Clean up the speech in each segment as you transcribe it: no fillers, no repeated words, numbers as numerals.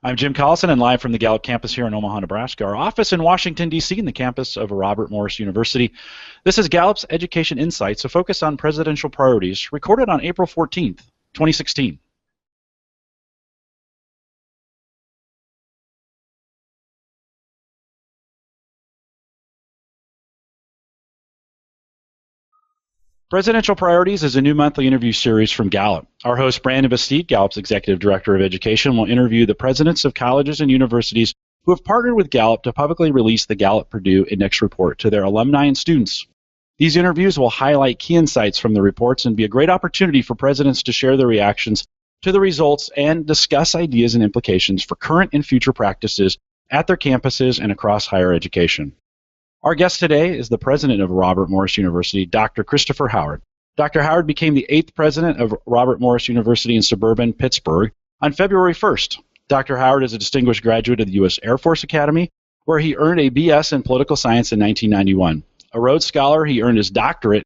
I'm Jim Collison, and live from the Gallup campus here in Omaha, Nebraska, our office in Washington, D.C., and the campus of Robert Morris University. This is Gallup's Education Insights, a focus on presidential priorities, recorded on April 14th, 2016. Presidential Priorities is a new monthly interview series from Gallup. Our host, Brandon Busteed, Gallup's Executive Director of Education, will interview the presidents of colleges and universities who have partnered with Gallup to publicly release the Gallup Purdue Index Report to their alumni and students. These interviews will highlight key insights from the reports and be a great opportunity for presidents to share their reactions to the results and discuss ideas and implications for current and future practices at their campuses and across higher education. Our guest today is the president of Robert Morris University, Dr. Christopher Howard. Dr. Howard became the 8th president of Robert Morris University in suburban Pittsburgh on February 1st. Dr. Howard is a distinguished graduate of the U.S. Air Force Academy, where he earned a B.S. in political science in 1991. A Rhodes Scholar, he earned his doctorate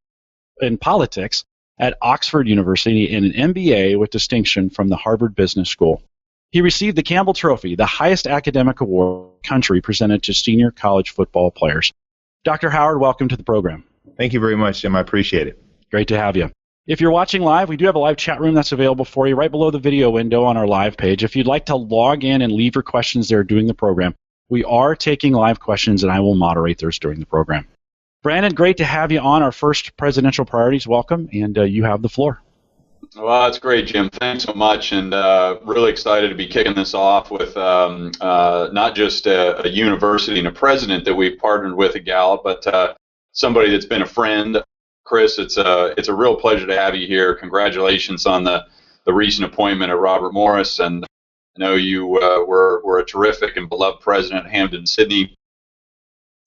in politics at Oxford University and an M.B.A. with distinction from the Harvard Business School. He received the Campbell Trophy, the highest academic award in the country presented to senior college football players. Dr. Howard, welcome to the program. Thank you very much, Jim. I appreciate it. Great to have you. If you're watching live, we do have a live chat room that's available for you right below the video window on our live page. If you'd like to log in and leave your questions there during the program, we are taking live questions, and I will moderate those during the program. Brandon, great to have you on our first Presidential Priorities. Welcome, and you have the floor. Well, that's great, Jim. Thanks so much, and really excited to be kicking this off with not just a university and a president that we've partnered with at Gallup, but somebody that's been a friend. Chris, it's a real pleasure to have you here. Congratulations on the recent appointment at Robert Morris, and I know you were a terrific and beloved president at Hampden Sydney,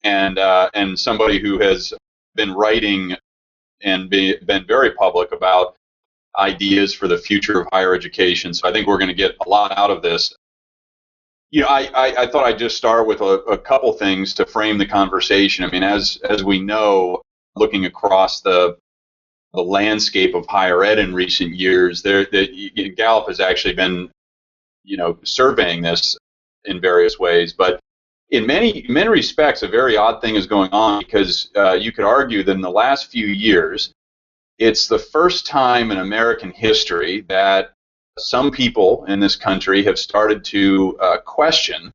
and somebody who has been writing and been very public about ideas for the future of higher education. So I think we're going to get a lot out of this. You know, I thought I'd just start with a couple things to frame the conversation. I mean, as we know, looking across the landscape of higher ed in recent years, Gallup has actually been, surveying this in various ways. But in many respects, a very odd thing is going on, because you could argue that in the last few years, it's the first time in American history that some people in this country have started to question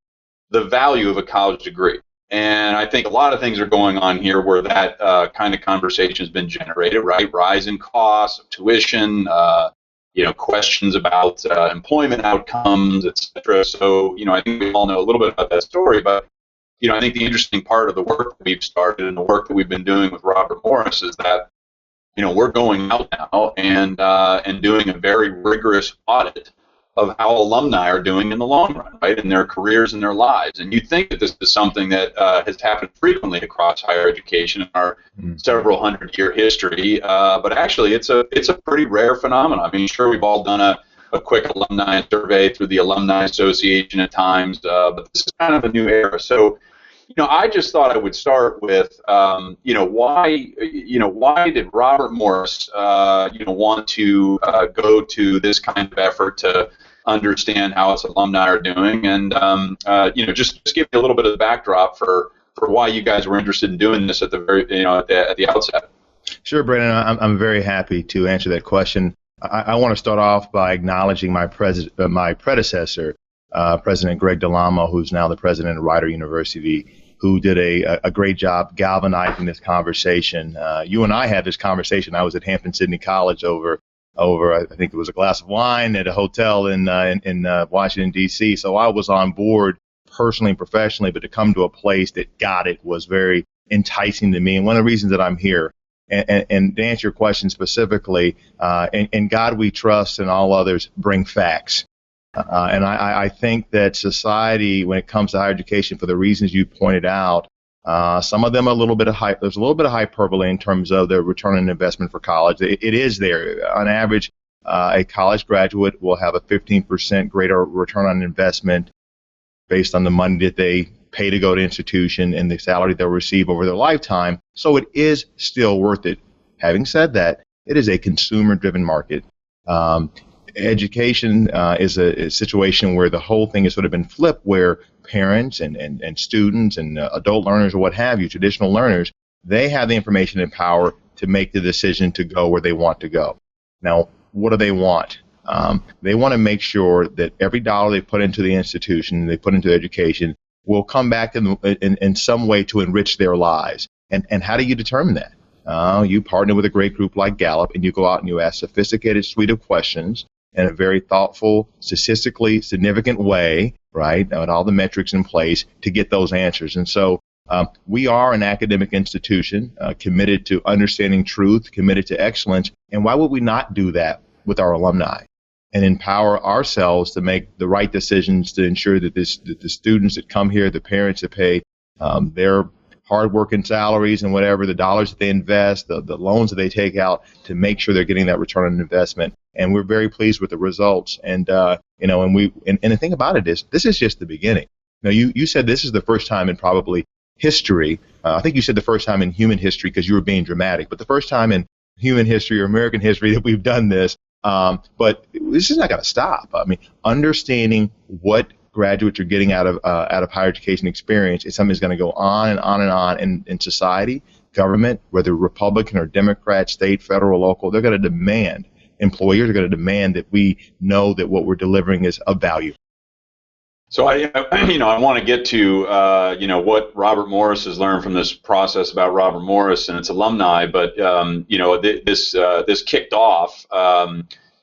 the value of a college degree. And I think a lot of things are going on here where that kind of conversation has been generated, right? Rise in costs of tuition, questions about employment outcomes, et cetera. So, I think we all know a little bit about that story, but, I think the interesting part of the work that we've started and the work that we've been doing with Robert Morris is that we're going out now and doing a very rigorous audit of how alumni are doing in the long run, right, in their careers and their lives. And you'd think that this is something that has happened frequently across higher education in our several hundred-year history, but actually it's a pretty rare phenomenon. I mean, sure, we've all done a quick alumni survey through the Alumni Association at times, but this is kind of a new era. So, I just thought I would start with, why did Robert Morris, want to go to this kind of effort to understand how its alumni are doing, and just give me a little bit of the backdrop for why you guys were interested in doing this at the very, at the outset. Sure, Brandon. I'm very happy to answer that question. I want to start off by acknowledging my predecessor, President Greg DeLamo, who's now the president of Rider University, who did a great job galvanizing this conversation. You and I had this conversation. I was at Hampden Sydney College over I think it was a glass of wine at a hotel in Washington, D.C. So I was on board personally and professionally, but to come to a place that got it was very enticing to me. And one of the reasons that I'm here, and to answer your question specifically, in God we trust and all others bring facts. And I think that society, when it comes to higher education, for the reasons you pointed out, some of them are there's a little bit of hyperbole in terms of the return on investment for college. It is there. On average, a college graduate will have a 15% greater return on investment based on the money that they pay to go to institution and the salary they'll receive over their lifetime. So it is still worth it. Having said that, it is a consumer-driven market. education is a situation where the whole thing has sort of been flipped, where parents and students and adult learners or what have you, traditional learners, they have the information and power to make the decision to go where they want to go. Now, what do they want? They want to make sure that every dollar they put into the institution, they put into education, will come back in some way to enrich their lives. And how do you determine that? You partner with a great group like Gallup, and you go out and you ask a sophisticated suite of questions in a very thoughtful, statistically significant way, right, with all the metrics in place to get those answers. And so we are an academic institution committed to understanding truth, committed to excellence. And why would we not do that with our alumni and empower ourselves to make the right decisions to ensure that the students that come here, the parents that pay their hard-working salaries and whatever, the dollars that they invest, the loans that they take out, to make sure they're getting that return on investment. And we're very pleased with the results. And and the thing about it is, this is just the beginning. Now, you said this is the first time in probably history. I think you said the first time in human history because you were being dramatic, but the first time in human history or American history that we've done this. But this is not going to stop. I mean, understanding what graduates are getting out of higher education experience is something that's going to go on and on and on in society, government, whether Republican or Democrat, state, federal, local. They're going to demand, employers are going to demand that we know that what we're delivering is of value. So I want to get to what Robert Morris has learned from this process about Robert Morris and its alumni, but this kicked off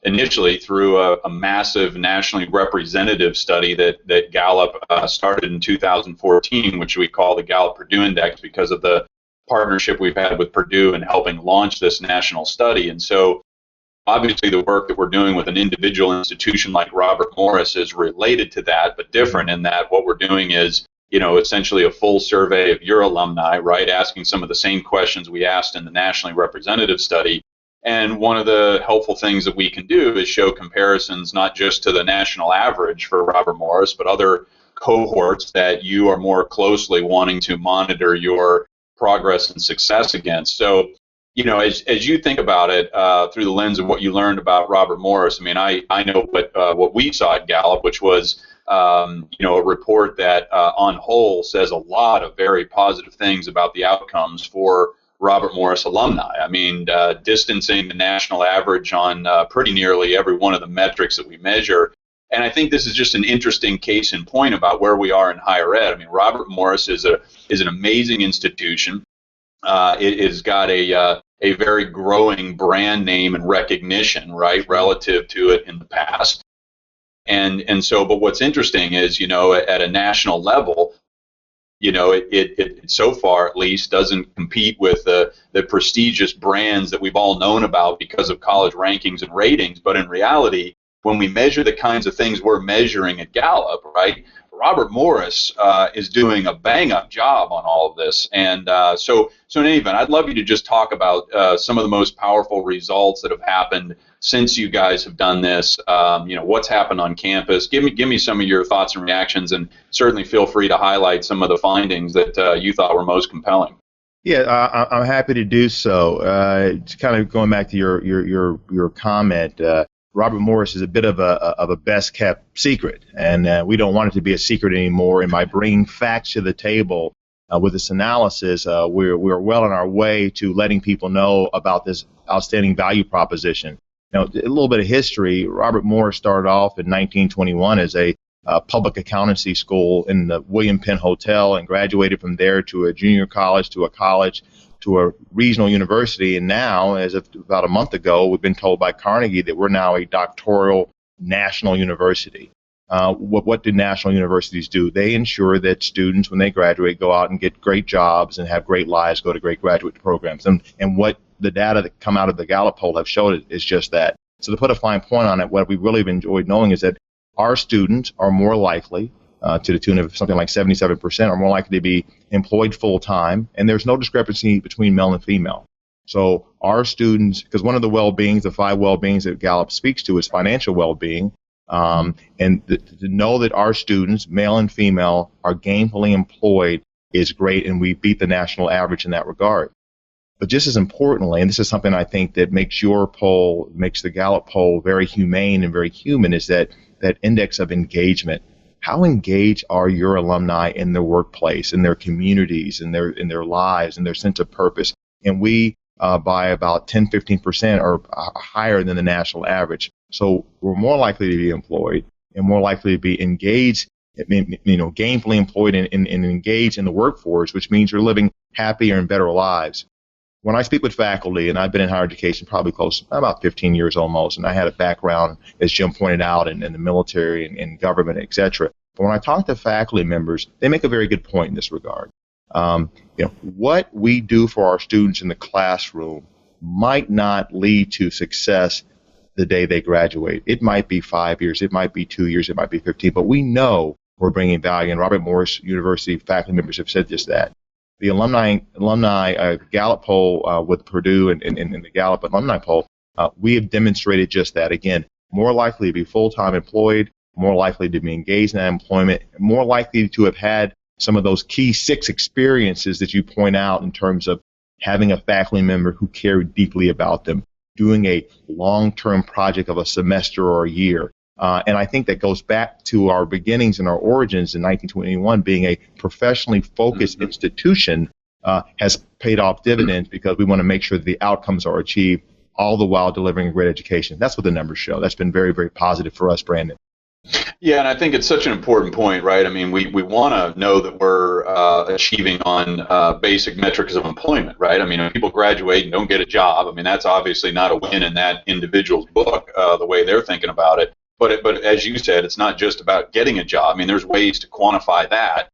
initially through a massive nationally representative study that Gallup started in 2014, which we call the Gallup Purdue Index because of the partnership we've had with Purdue in helping launch this national study. And so obviously the work that we're doing with an individual institution like Robert Morris is related to that, but different in that what we're doing is, essentially a full survey of your alumni, right, asking some of the same questions we asked in the nationally representative study. And one of the helpful things that we can do is show comparisons not just to the national average for Robert Morris, but other cohorts that you are more closely wanting to monitor your progress and success against. So, as you think about it through the lens of what you learned about Robert Morris, I mean, I know what we saw at Gallup, which was a report that on whole says a lot of very positive things about the outcomes for Robert Morris alumni. I mean, distancing the national average on pretty nearly every one of the metrics that we measure. And I think this is just an interesting case in point about where we are in higher ed. I mean, Robert Morris is an amazing institution. It has got a very growing brand name and recognition, right, relative to it in the past. And so, but what's interesting is, at a national level, it so far at least doesn't compete with the prestigious brands that we've all known about because of college rankings and ratings. But in reality, when we measure the kinds of things we're measuring at Gallup, right, Robert Morris is doing a bang-up job on all of this. And so in any event, I'd love you to just talk about some of the most powerful results that have happened since you guys have done this. What's happened on campus. Give me some of your thoughts and reactions, and certainly feel free to highlight some of the findings that you thought were most compelling. Yeah, I'm happy to do so. Just kind of going back to your comment. Robert Morris is a bit of a best-kept secret, and we don't want it to be a secret anymore. And by bringing facts to the table with this analysis, we're well on our way to letting people know about this outstanding value proposition. Now, a little bit of history. Robert Morris started off in 1921 as a public accountancy school in the William Penn Hotel, and graduated from there to a junior college, to a regional university, and now, as of about a month ago, we've been told by Carnegie that we're now a doctoral national university. What do national universities do? They ensure that students, when they graduate, go out and get great jobs and have great lives, go to great graduate programs. And what the data that come out of the Gallup poll have showed is just that. So to put a fine point on it, what we really have enjoyed knowing is that our students are more likely, to the tune of something like 77%, are more likely to be employed full-time, and there's no discrepancy between male and female. So our students, because one of the well-beings, the 5 well-beings that Gallup speaks to is financial well-being, and to know that our students, male and female, are gainfully employed is great, and we beat the national average in that regard. But just as importantly, and this is something I think that makes your poll, makes the Gallup poll very humane and very human, is that index of engagement. How engaged are your alumni in their workplace, in their communities, in their lives, in their sense of purpose? And we, by about 10-15%, are higher than the national average. So we're more likely to be employed and more likely to be engaged, gainfully employed and engaged in the workforce, which means you're living happier and better lives. When I speak with faculty, and I've been in higher education probably about 15 years almost, and I had a background, as Jim pointed out, in the military and government, et cetera. But when I talk to faculty members, they make a very good point in this regard. What we do for our students in the classroom might not lead to success the day they graduate. It might be 5 years, it might be 2 years, it might be 15, but we know we're bringing value. And Robert Morris University faculty members have said just that. The alumni Gallup poll with Purdue and the Gallup alumni poll, we have demonstrated just that. Again, more likely to be full-time employed, more likely to be engaged in that employment, more likely to have had some of those key 6 experiences that you point out in terms of having a faculty member who cared deeply about them, doing a long-term project of a semester or a year. And I think that goes back to our beginnings and our origins in 1921, being a professionally focused institution has paid off dividends because we want to make sure that the outcomes are achieved, all the while delivering a great education. That's what the numbers show. That's been very, very positive for us, Brandon. Yeah, and I think it's such an important point, right? I mean, we want to know that we're achieving on basic metrics of employment, right? I mean, if people graduate and don't get a job, I mean, that's obviously not a win in that individual's book, the way they're thinking about it. But as you said, it's not just about getting a job. I mean, there's ways to quantify that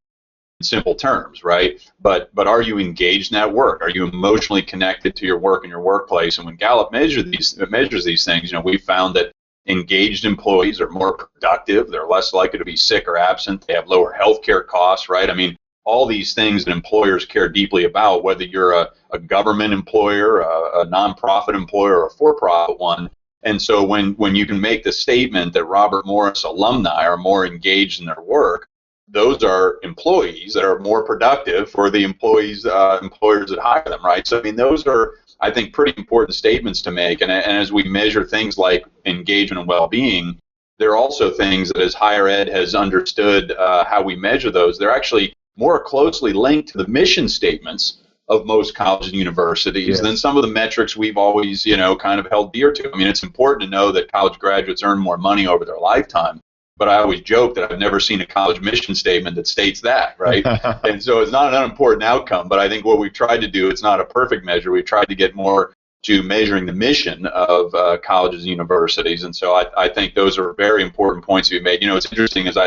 in simple terms, right? But are you engaged in that work? Are you emotionally connected to your work and your workplace? And when Gallup measures these things, we found that engaged employees are more productive. They're less likely to be sick or absent. They have lower health care costs, right? I mean, all these things that employers care deeply about, whether you're a government employer, a nonprofit employer, or a for-profit one. And so when you can make the statement that Robert Morris alumni are more engaged in their work, those are employees that are more productive for the employers that hire them, right? So, I mean, those are, I think, pretty important statements to make. And as we measure things like engagement and well-being, there are also things that as higher ed has understood how we measure those, they're actually more closely linked to the mission statements of most colleges and universities than some of the metrics we've always, kind of held dear to. I mean, it's important to know that college graduates earn more money over their lifetime, but I always joke that I've never seen a college mission statement that states that, right? And so it's not an unimportant outcome, but I think what we've tried to do, it's not a perfect measure. We've tried to get more to measuring the mission of colleges and universities, and so I think those are very important points to be made. It's interesting as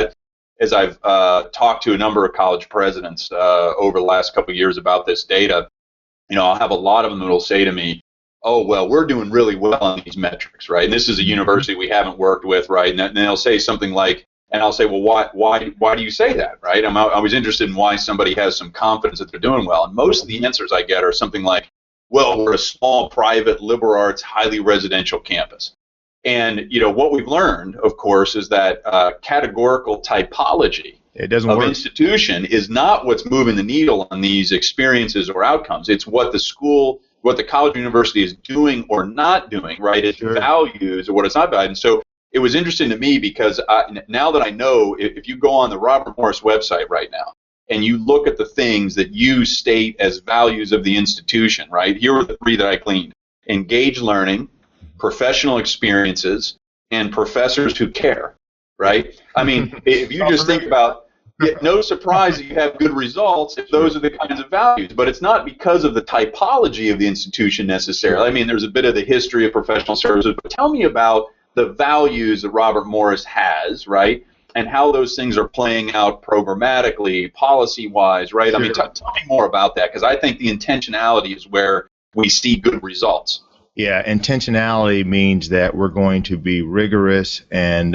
I've talked to a number of college presidents over the last couple of years about this data, I'll have a lot of them that will say to me, oh, well, we're doing really well on these metrics, right? And this is a university we haven't worked with, right? And then they'll say something like, and I'll say, well, why do you say that, right? I was interested in why somebody has some confidence that they're doing well. And most of the answers I get are something like, well, we're a small, private, liberal arts, highly residential campus. And, what we've learned, of course, is that categorical typology of institution is not what's moving the needle on these experiences or outcomes. It's what the college or university is doing or not doing, right? Its values or what it's not valued. And so it was interesting to me because now that I know, if you go on the Robert Morris website right now and you look at the things that you state as values of the institution, right? Here are the 3 that I gleaned: engaged learning, professional experiences, and professors who care, right? I mean, if you just think about, no surprise that you have good results if those are the kinds of values, but it's not because of the typology of the institution necessarily. I mean, there's a bit of the history of professional services, but tell me about the values that Robert Morris has, right, and how those things are playing out programmatically, policy-wise, right? I mean, tell me more about that, because I think the intentionality is where we see good results. Yeah, intentionality means that we're going to be rigorous and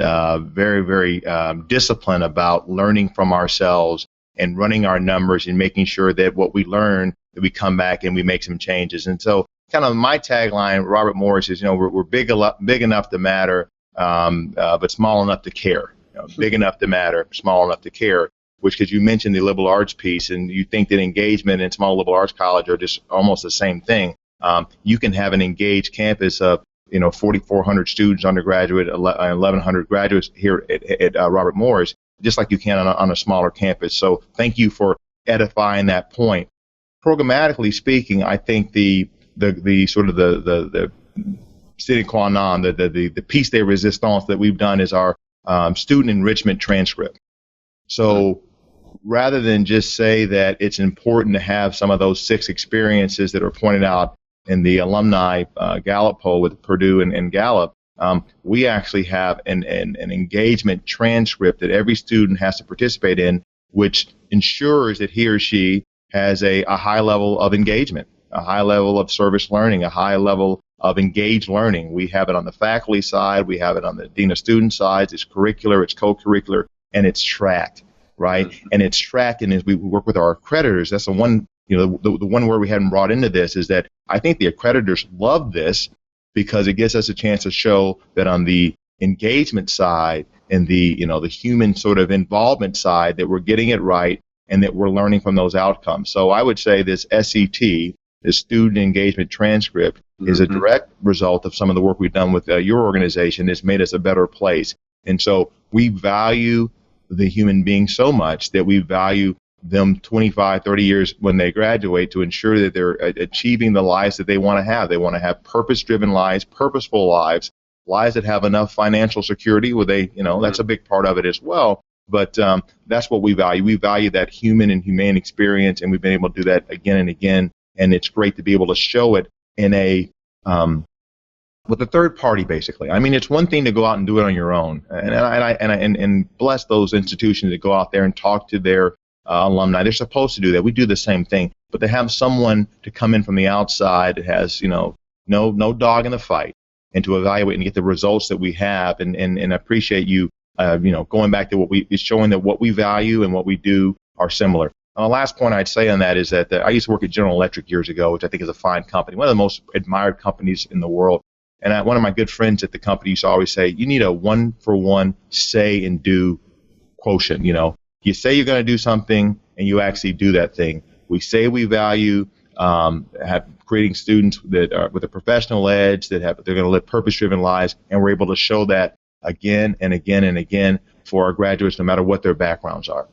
very, very disciplined about learning from ourselves and running our numbers and making sure that what we learn, that we come back and we make some changes. And so kind of my tagline, Robert Morris, is, we're big enough to matter, but small enough to care. Big enough to matter, small enough to care. which, because you mentioned the liberal arts piece, and you think that engagement and small liberal arts college are just almost the same thing. You can have an engaged campus of 4,400 students, undergraduate, 1,100 graduates here at Robert Morris, just like you can on a smaller campus. So thank you for edifying that point. Programmatically speaking, I think the sort of the sine qua non, the piece de resistance that we've done is our student enrichment transcript. So rather than just say that it's important to have some of those 6 experiences that are pointed out in the alumni Gallup poll with Purdue and Gallup, we actually have an engagement transcript that every student has to participate in, which ensures that he or she has a high level of engagement, a high level of service learning, a high level of engaged learning. We have it on the faculty side, we have it on the dean of student side. It's curricular, it's co-curricular, and it's tracked, right? And it's tracked, and as we work with our accreditors, that's the one, the one word we hadn't brought into this is that I think the accreditors love this because it gives us a chance to show that on the engagement side and the human sort of involvement side that we're getting it right and that we're learning from those outcomes. So I would say this SET, this student engagement transcript, is a direct result of some of the work we've done with your organization. It's made us a better place. And so we value the human being so much that we value them 25, 30 years when they graduate to ensure that they're achieving the lives that they want to have. They want to have purpose-driven lives, purposeful lives, lives that have enough financial security where they, that's a big part of it as well. But that's what we value. We value that human and humane experience, and we've been able to do that again and again. And it's great to be able to show it in a with a third party, basically. I mean, it's one thing to go out and do it on your own, and bless those institutions that go out there and talk to their alumni. They're supposed to do that. We do the same thing, but to have someone to come in from the outside that has no dog in the fight, and to evaluate and get the results that we have, and appreciate you. Going back to it's showing that what we value and what we do are similar. And the last point I'd say on that is that I used to work at General Electric years ago, which I think is a fine company, one of the most admired companies in the world. And one of my good friends at the company used to always say, you need a 1-for-1 say and do quotient. You say you're going to do something and you actually do that thing. We say we value creating students that are with a professional edge, they're going to live purpose-driven lives, and we're able to show that again and again and again for our graduates, no matter what their backgrounds are.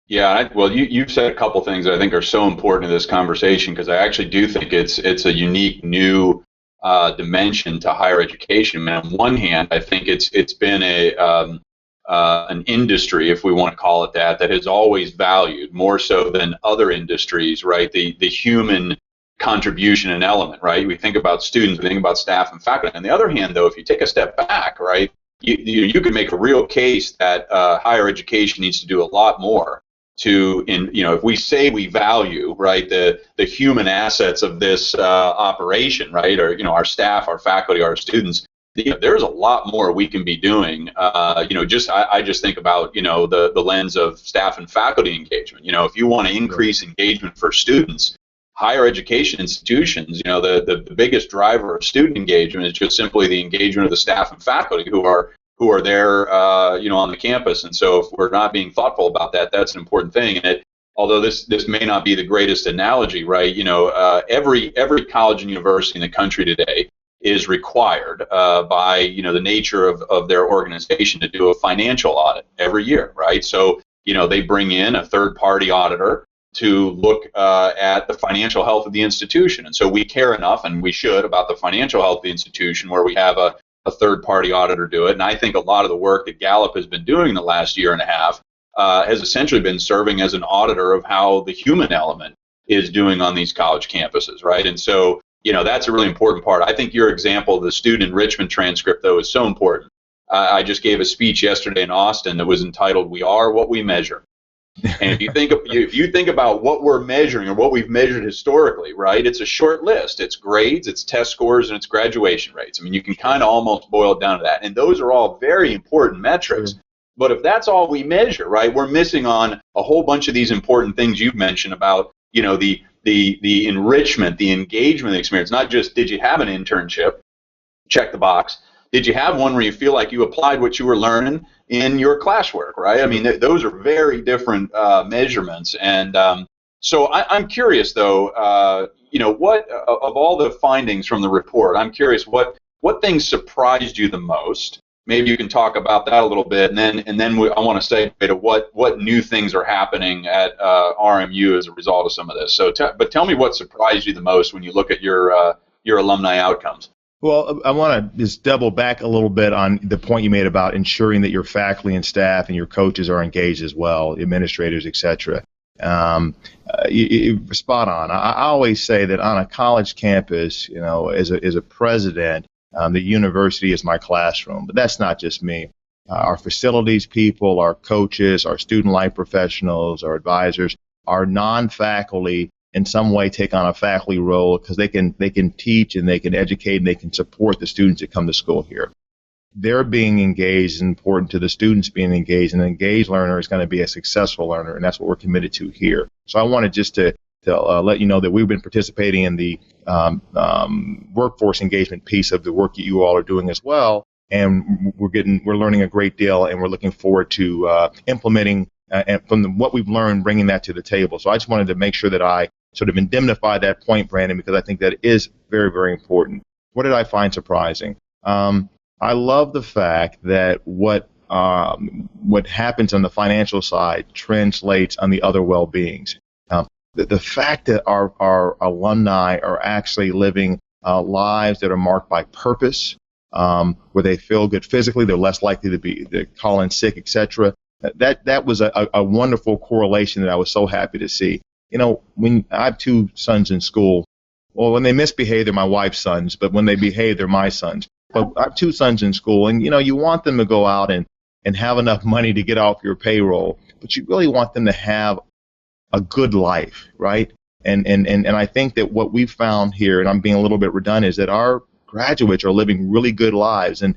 Yeah, you've said a couple things that I think are so important in this conversation, because I actually do think it's a unique new dimension to higher education. And on one hand, I think it's been an industry, if we want to call it that has always valued more so than other industries, right? The human contribution and element, right? We think about students, we think about staff and faculty. On the other hand, though, if you take a step back, right, you could make a real case that higher education needs to do a lot more if we say we value, right, the human assets of this operation, right, or our staff, our faculty, our students, there's a lot more we can be doing. I just think about the lens of staff and faculty engagement. If you want to increase engagement for students, higher education institutions, the biggest driver of student engagement is just simply the engagement of the staff and faculty who are there, on the campus. And so if we're not being thoughtful about that, that's an important thing. And although this may not be the greatest analogy, right? Every college and university in the country today is required by the nature of their organization to do a financial audit every year, right? So they bring in a third-party auditor to look at the financial health of the institution. And so we care enough, and we should, about the financial health of the institution, where we have a third-party auditor do it. And I think a lot of the work that Gallup has been doing the last year and a half has essentially been serving as an auditor of how the human element is doing on these college campuses, right? And so, that's a really important part. I think your example of the student enrichment transcript, though, is so important. I just gave a speech yesterday in Austin that was entitled, "We Are What We Measure." And if you think about what we're measuring or what we've measured historically, right, it's a short list. It's grades, it's test scores, and it's graduation rates. I mean, you can kind of almost boil it down to that. And those are all very important metrics. But if that's all we measure, right, we're missing on a whole bunch of these important things you've mentioned about, the enrichment, the engagement experience. Not just did you have an internship, check the box. Did you have one where you feel like you applied what you were learning in your classwork, right? I mean, those are very different measurements. And so I'm curious, though, what of all the findings from the report, I'm curious what things surprised you the most. Maybe you can talk about that a little bit, and then I want to segue to what new things are happening at RMU as a result of some of this. So, but tell me what surprised you the most when you look at your alumni outcomes. Well, I want to just double back a little bit on the point you made about ensuring that your faculty and staff and your coaches are engaged as well, administrators, etc. You're spot on. I always say that on a college campus, as a president, the university is my classroom, but that's not just me. Our facilities people, our coaches, our student life professionals, our advisors, our non-faculty in some way take on a faculty role because they can teach and they can educate and they can support the students that come to school here. Their being engaged is important to the students being engaged, and an engaged learner is going to be a successful learner, and that's what we're committed to here. So I wanted just to let you know that we've been participating in the workforce engagement piece of the work that you all are doing as well, and we're learning a great deal, and we're looking forward to implementing and from what we've learned, bringing that to the table. So I just wanted to make sure that I sort of indemnify that point, Brandon, because I think that is very, very important. What did I find surprising? I love the fact that what happens on the financial side translates on the other well-beings. The fact that our alumni are actually living lives that are marked by purpose, where they feel good physically, they're less likely to call in sick, etc. That was a wonderful correlation that I was so happy to see. When I have two sons in school, well, when they misbehave, they're my wife's sons, but when they behave, they're my sons. But I have two sons in school, and you want them to go out and have enough money to get off your payroll, but you really want them to have a good life, right? And I think that what we've found here, and I'm being a little bit redundant, is that our graduates are living really good lives. And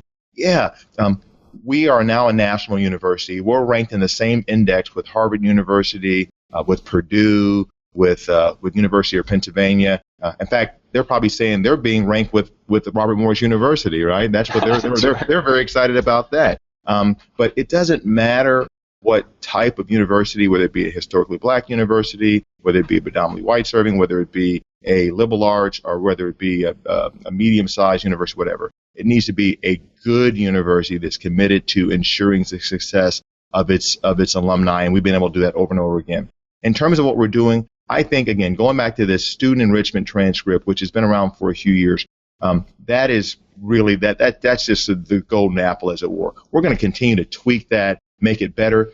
we are now a national university. We're ranked in the same index with Harvard University, with Purdue, with University of Pennsylvania. In fact, they're probably saying they're being ranked with Robert Morris University, right? That's what they're very excited about that. But it doesn't matter what type of university, whether it be a historically black university, whether it be a predominantly white serving, whether it be a liberal arts, or whether it be a medium-sized university, whatever. It needs to be a good university that's committed to ensuring the success of its alumni, and we've been able to do that over and over again. In terms of what we're doing, I think, again, going back to this student enrichment transcript, which has been around for a few years, that is really, that's just the golden apple, as it were. We're going to continue to tweak that, make it better.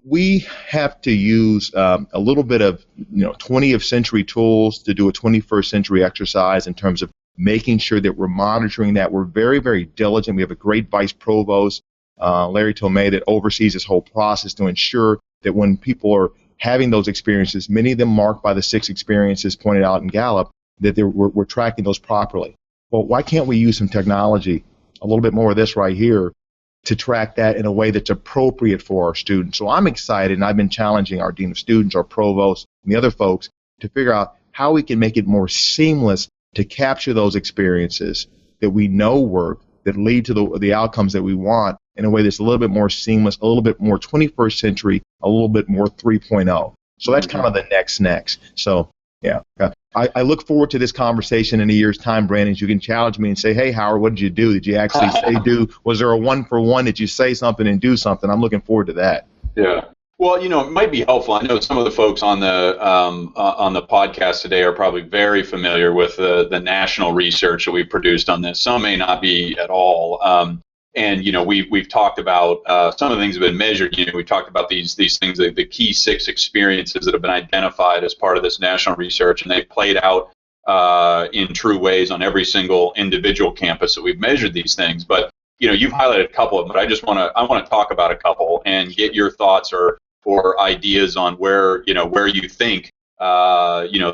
We have to use a little bit of 20th century tools to do a 21st century exercise in terms of making sure that we're monitoring that. We're very, very diligent. We have a great vice provost, Larry Tomei, that oversees this whole process to ensure that when people are having those experiences, many of them marked by the 6 experiences pointed out in Gallup, that we're tracking those properly. Well, why can't we use some technology, a little bit more of this right here, to track that in a way that's appropriate for our students? So I'm excited, and I've been challenging our dean of students, our provost, and the other folks to figure out how we can make it more seamless to capture those experiences that we know work, that lead to the outcomes that we want, in a way that's a little bit more seamless, a little bit more 21st century, a little bit more 3.0. So that's kind of the next. So, yeah. I look forward to this conversation in a year's time, Brandon. You can challenge me and say, hey, Howard, what did you do? Did you actually say do? Was there a 1-for-1? Did you say something and do something? I'm looking forward to that. Yeah. Well, it might be helpful. I know some of the folks on the podcast today are probably very familiar with the national research that we've produced on this. Some may not be at all. And we've talked about some of the things that have been measured. We've talked about these things, the key 6 experiences that have been identified as part of this national research, and they've played out in true ways on every single individual campus that we've measured these things. But you've highlighted a couple of them, but I want to talk about a couple and get your thoughts or ideas on where you think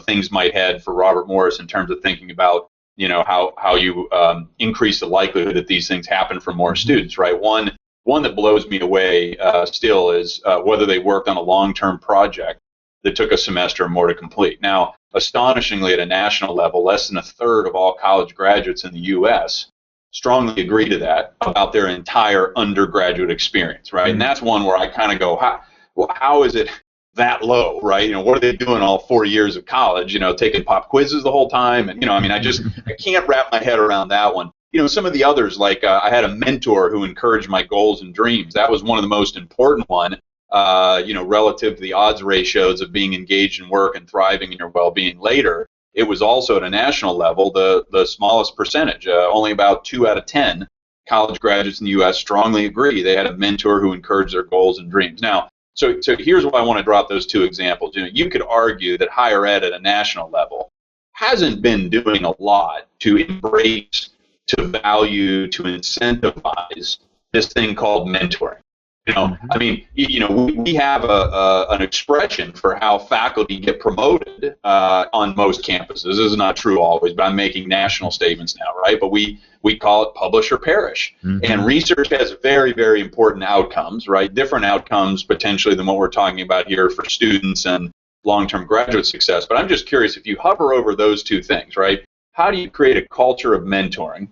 things might head for Robert Morris in terms of thinking about how you increase the likelihood that these things happen for more students, right? One that blows me away still is whether they worked on a long-term project that took a semester or more to complete. Now, astonishingly, at a national level, less than a third of all college graduates in the U.S. strongly agree to that about their entire undergraduate experience, right? And that's one where I kind of go, how is it that low, right? What are they doing all 4 years of college, taking pop quizzes the whole time? And, I can't wrap my head around that one. Some of the others, like I had a mentor who encouraged my goals and dreams. That was one of the most important one, relative to the odds ratios of being engaged in work and thriving in your well-being later. It was also at a national level the smallest percentage. Only about 2 out of 10 college graduates in the U.S. strongly agree they had a mentor who encouraged their goals and dreams. Now, so here's why I want to drop those two examples. You could argue that higher ed at a national level hasn't been doing a lot to embrace, to value, to incentivize this thing called mentoring. We have an expression for how faculty get promoted on most campuses. This is not true always, but I'm making national statements now, right? But we call it publish or perish. And research has very, very important outcomes, right? Different outcomes potentially than what we're talking about here for students and long-term graduate success. But I'm just curious, if you hover over those two things, right? How do you create a culture of mentoring?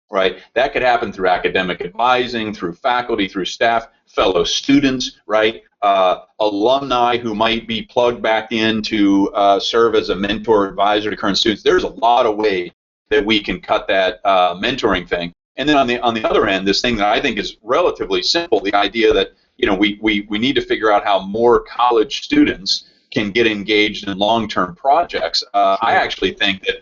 Right, that could happen through academic advising, through faculty, through staff, fellow students, right? Alumni who might be plugged back in to serve as a mentor or advisor to current students. There's a lot of ways that we can cut that mentoring thing. And then on the other end, this thing that I think is relatively simple, the idea that we need to figure out how more college students can get engaged in long-term projects. I actually think that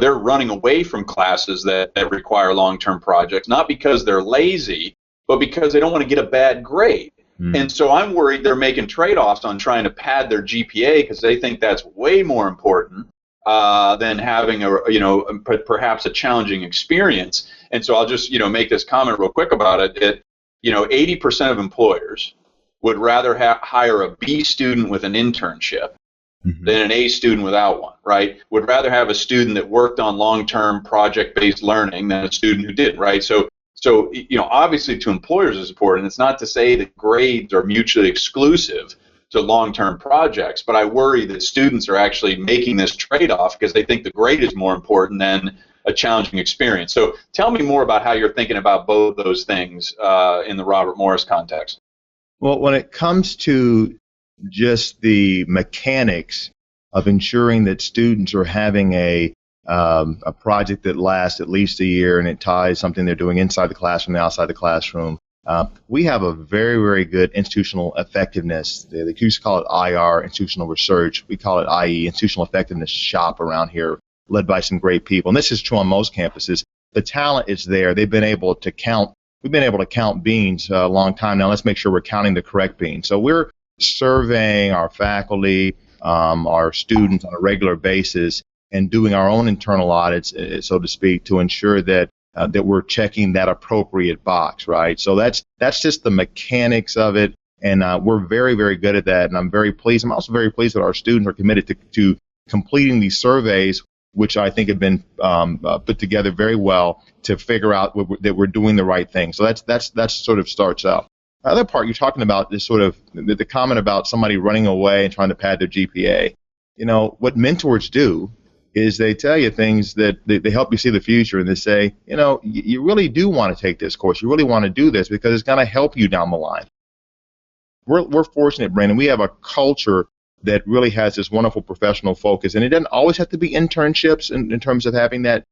they're running away from classes that require long-term projects, not because they're lazy, but because they don't want to get a bad grade. And so I'm worried they're making trade-offs on trying to pad their GPA because they think that's way more important than having perhaps a challenging experience. And so I'll just make this comment real quick about it. 80% of employers would rather hire a B student with an internship than an A student without one, right? Would rather have a student that worked on long-term project-based learning than a student who didn't, right? So obviously to employers it's important. It's not to say that grades are mutually exclusive to long-term projects, but I worry that students are actually making this trade-off because they think the grade is more important than a challenging experience. So tell me more about how you're thinking about both those things in the Robert Morris context. Well, when it comes to just the mechanics of ensuring that students are having a project that lasts at least a year and it ties something they're doing inside the classroom and outside the classroom, we have a very, very good institutional effectiveness. They used to call it IR, institutional research. We call it IE, institutional effectiveness shop around here, led by some great people. And this is true on most campuses. The talent is there. They've been able to count. We've been able to count beans a long time now. Let's make sure we're counting the correct beans. So we're surveying our faculty, our students on a regular basis, and doing our own internal audits, so to speak, to ensure that that we're checking that appropriate box, right? So that's just the mechanics of it, and we're very, very good at that, and I'm very pleased. I'm also very pleased that our students are committed to completing these surveys, which I think have been put together very well to figure out that we're doing the right thing. So that's sort of starts out. The other part you're talking about is sort of the comment about somebody running away and trying to pad their GPA. What mentors do is they tell you things that they help you see the future, and they say, you really do want to take this course. You really want to do this because it's going to help you down the line. We're fortunate, Brandon. We have a culture that really has this wonderful professional focus, and it doesn't always have to be internships in terms of having that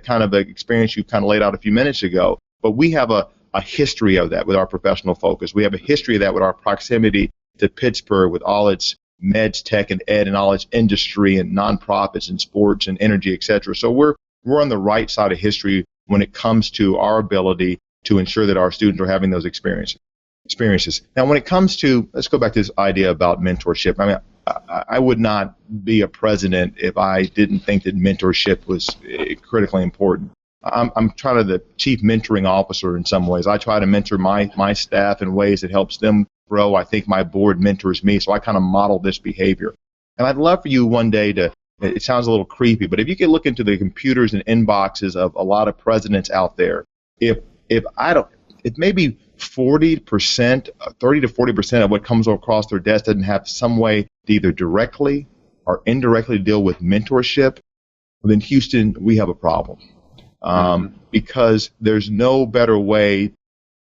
kind of experience you kind of laid out a few minutes ago. But we have a history of that with our professional focus. We have a history of that with our proximity to Pittsburgh, with all its meds, tech, and ed, and all its industry and nonprofits and sports and energy, et cetera. So we're on the right side of history when it comes to our ability to ensure that our students are having those experiences. Now, when it comes to, let's go back to this idea about mentorship. I mean, I would not be a president if I didn't think that mentorship was critically important. I'm kind of the chief mentoring officer in some ways. I try to mentor my staff in ways that helps them grow. I think my board mentors me, so I kind of model this behavior. And I'd love for you one day to, it sounds a little creepy, but if you could look into the computers and inboxes of a lot of presidents out there, if maybe 40%, 30 to 40% of what comes across their desk doesn't have some way to either directly or indirectly deal with mentorship, then Houston, we have a problem. because there's no better way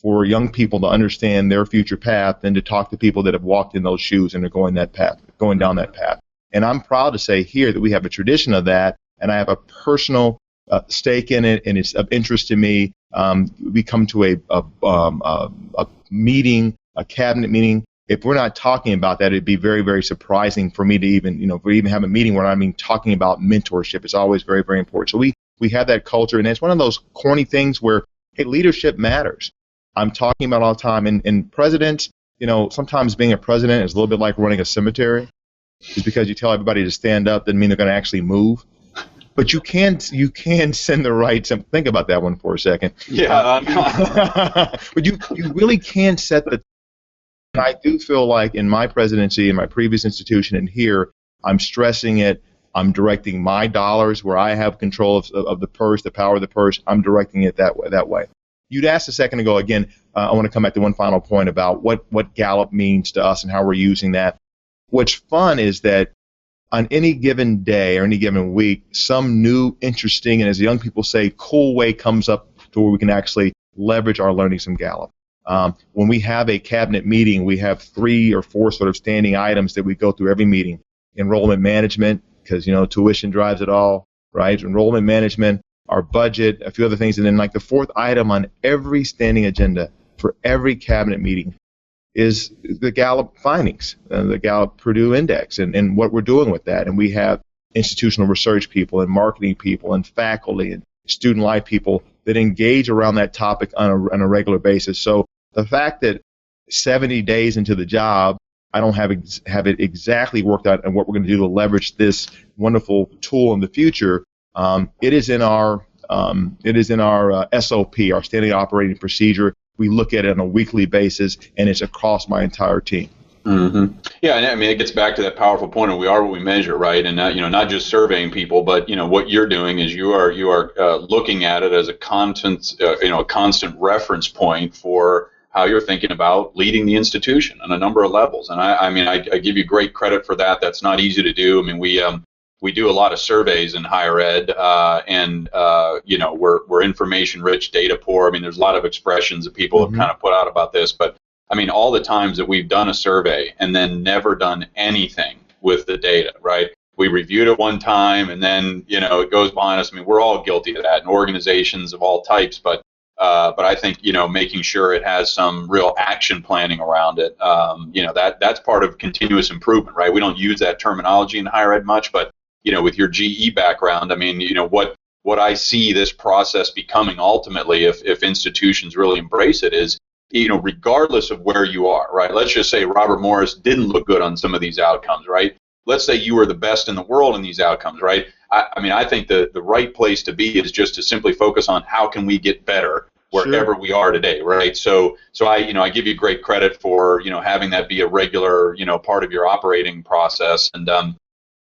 for young people to understand their future path than to talk to people that have walked in those shoes and are going down that path. And I'm proud to say here that we have a tradition of that, and I have a personal stake in it, and it's of interest to me. We come to a meeting, a cabinet meeting. If we're not talking about that, it'd be very, very surprising for me to even have a meeting where talking about mentorship. It's always very, very important. So we have that culture, and it's one of those corny things where, hey, leadership matters. I'm talking about all the time, and presidents, sometimes being a president is a little bit like running a cemetery. Just because you tell everybody to stand up doesn't mean they're going to actually move. But you can send the right. Think about that one for a second. Yeah. But you really can set the. And I do feel like in my presidency, in my previous institution, and here, I'm stressing it. I'm directing my dollars where I have control of the purse, the power of the purse. I'm directing it that way. You'd asked a second ago. Again, I want to come back to one final point about what Gallup means to us and how we're using that. What's fun is that on any given day or any given week, some new, interesting, and as young people say, cool way comes up to where we can actually leverage our learnings from Gallup. When we have a cabinet meeting, we have 3 or 4 sort of standing items that we go through every meeting. Enrollment management, because, tuition drives it all, right? Enrollment management, our budget, a few other things. And then like the 4th item on every standing agenda for every cabinet meeting is the Gallup findings, the Gallup Purdue Index, and what we're doing with that. And we have institutional research people and marketing people and faculty and student life people that engage around that topic on a regular basis. So the fact that 70 days into the job, I don't have it exactly worked out and what we're going to do to leverage this wonderful tool in the future. It is in our SOP, our standing operating procedure. We look at it on a weekly basis, and it's across my entire team. Mm-hmm. Yeah, and it gets back to that powerful point of we are what we measure, right? And not just surveying people, but what you're doing is you are looking at it as a constant reference point for how you're thinking about leading the institution on a number of levels. And I give you great credit for that. That's not easy to do. We do a lot of surveys in higher ed, and we're information rich, data poor. There's a lot of expressions that people have kind of put out about this, but all the times that we've done a survey and then never done anything with the data, right? We reviewed it one time and then it goes behind us. We're all guilty of that, and organizations of all types, but I think making sure it has some real action planning around it. That's part of continuous improvement, right? We don't use that terminology in higher ed much, but with your GE background, what I see this process becoming ultimately, if institutions really embrace it, is, regardless of where you are, right? Let's just say Robert Morris didn't look good on some of these outcomes, right? Let's say you were the best in the world in these outcomes, right? I think the right place to be is just to simply focus on how can we get better wherever we are today, right? So I give you great credit for, having that be a regular, part of your operating process. And,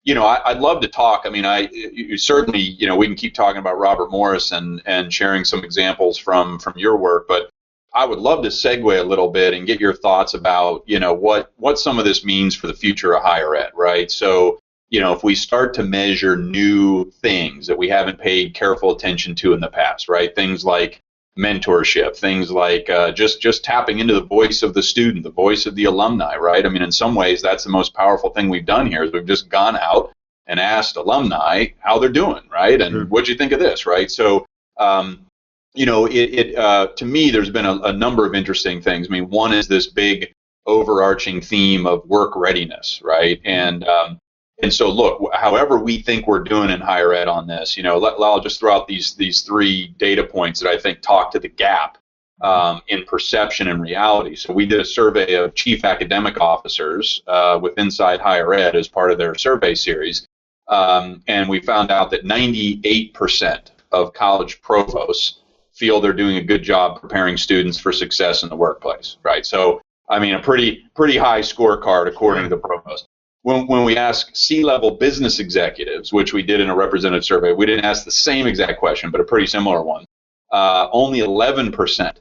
I'd love to talk. You certainly, we can keep talking about Robert Morris and sharing some examples from your work, but I would love to segue a little bit and get your thoughts about, what some of this means for the future of higher ed, right? So, if we start to measure new things that we haven't paid careful attention to in the past, right? Things like mentorship, things like just tapping into the voice of the student, the voice of the alumni, right? In some ways, that's the most powerful thing we've done here is we've just gone out and asked alumni how they're doing, right? And what'd you think of this, right? So, to me, there's been a number of interesting things. One is this big overarching theme of work readiness, right? And so, look, however we think we're doing in higher ed on this, I'll just throw out these 3 data points that I think talk to the gap in perception and reality. So we did a survey of chief academic officers with Inside Higher Ed as part of their survey series, and we found out that 98% of college provosts feel they're doing a good job preparing students for success in the workplace, right? So, a pretty high scorecard according to the provost. When we ask C-level business executives, which we did in a representative survey, we didn't ask the same exact question, but a pretty similar one. Only 11%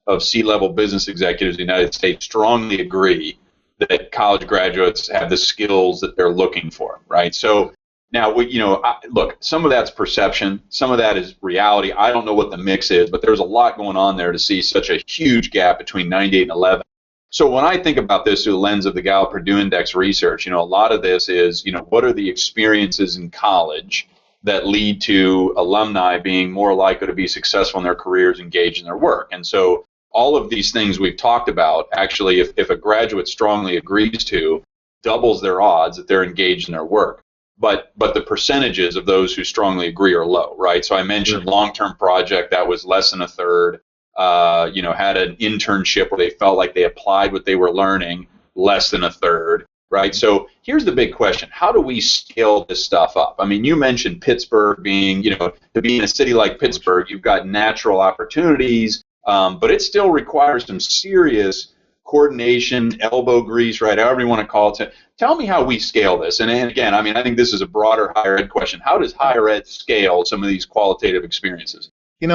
of C-level business executives in the United States strongly agree that college graduates have the skills that they're looking for, right? So, Now, look, some of that's perception, some of that is reality. I don't know what the mix is, but there's a lot going on there to see such a huge gap between 98 and 11. So when I think about this through the lens of the Gallup Purdue Index research, a lot of this is, what are the experiences in college that lead to alumni being more likely to be successful in their careers, engaged in their work? And so all of these things we've talked about, actually, if a graduate strongly agrees to, doubles their odds that they're engaged in their work. But the percentages of those who strongly agree are low, right? So I mentioned long-term project, that was less than a third. Had an internship where they felt like they applied what they were learning, less than a third, right? So here's the big question: how do we scale this stuff up? I mean, you mentioned Pittsburgh being, to be in a city like Pittsburgh, you've got natural opportunities, but it still requires some serious coordination, elbow grease, right? However you want to call it. Tell me how we scale this. And again, I mean, I think this is a broader higher ed question. How does higher ed scale some of these qualitative experiences? Can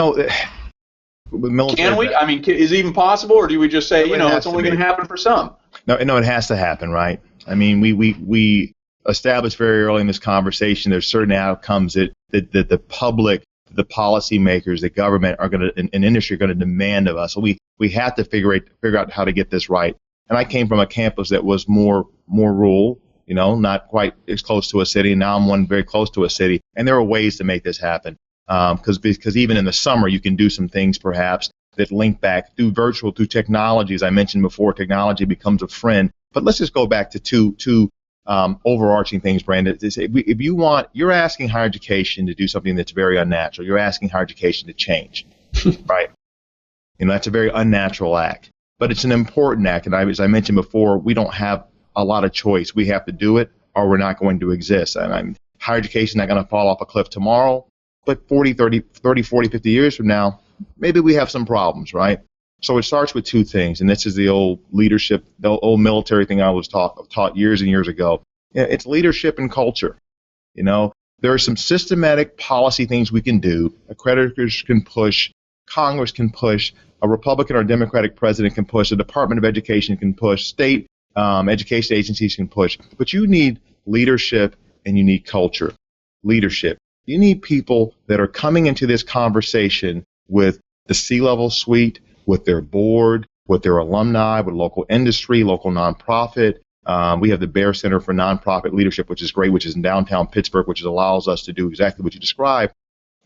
we? I mean, is it even possible, or do we just say, it's only going to happen for some? No, it has to happen, right? I mean, we established very early in this conversation there's certain outcomes that the public, the policymakers, the government are going to, and industry are going to demand of us. So we have to figure out how to get this right. And I came from a campus that was more rural, not quite as close to a city. And now I'm one very close to a city, and there are ways to make this happen. Because even in the summer, you can do some things perhaps that link back through through technology. As I mentioned before, technology becomes a friend. But let's just go back to two overarching things, Brandon. If you're asking higher education to do something that's very unnatural. You're asking higher education to change, right? That's a very unnatural act. But it's an important act, and as I mentioned before, we don't have a lot of choice. We have to do it, or we're not going to exist. And higher education is not going to fall off a cliff tomorrow, but 40, 50 years from now, maybe we have some problems, right? So it starts with two things, and this is the old leadership, the old military thing I was taught years and years ago. It's leadership and culture. There are some systematic policy things we can do. Accreditors can push, Congress can push, a Republican or Democratic president can push, the Department of Education can push, state education agencies can push. But you need leadership and you need culture. Leadership. You need people that are coming into this conversation with the C-level suite, with their board, with their alumni, with local industry, local nonprofit. We have the Bear Center for Nonprofit Leadership, which is great, which is in downtown Pittsburgh, which allows us to do exactly what you described.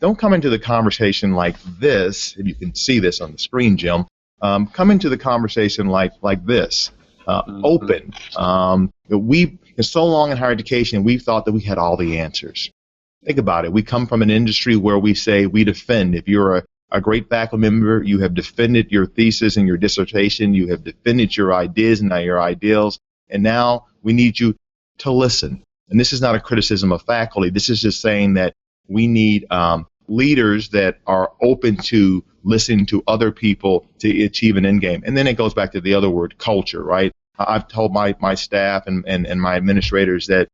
Don't come into the conversation like this, and you can see this on the screen, Jim. Come into the conversation like this, open. So long in higher education, we've thought that we had all the answers. Think about it. We come from an industry where we say we defend. If you're a great faculty member, you have defended your thesis and your dissertation, you have defended your ideas and your ideals, and now we need you to listen. And this is not a criticism of faculty. This is just saying that we need leaders that are open to listening to other people to achieve an end game. And then it goes back to the other word, culture, right? I've told my staff and my administrators that,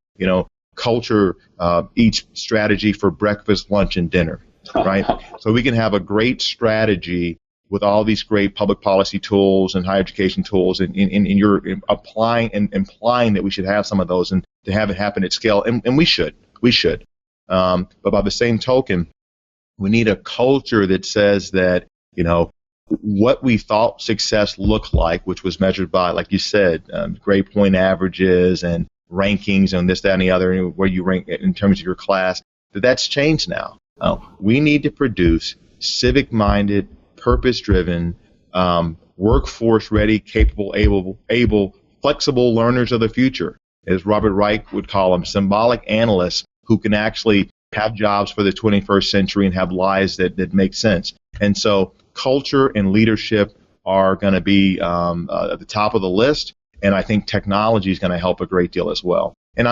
culture eats strategy for breakfast, lunch, and dinner, right? So we can have a great strategy with all these great public policy tools and higher education tools, and you're applying and implying that we should have some of those and to have it happen at scale, and we should. But by the same token, we need a culture that says that, what we thought success looked like, which was measured by, like you said, grade point averages and rankings and this, that, and the other, where you rank in terms of your class, that's changed now. We need to produce civic-minded, purpose-driven, workforce-ready, capable, able, flexible learners of the future, as Robert Reich would call them, symbolic analysts who can actually have jobs for the 21st century and have lives that make sense. And so culture and leadership are going to be at the top of the list, and I think technology is going to help a great deal as well. And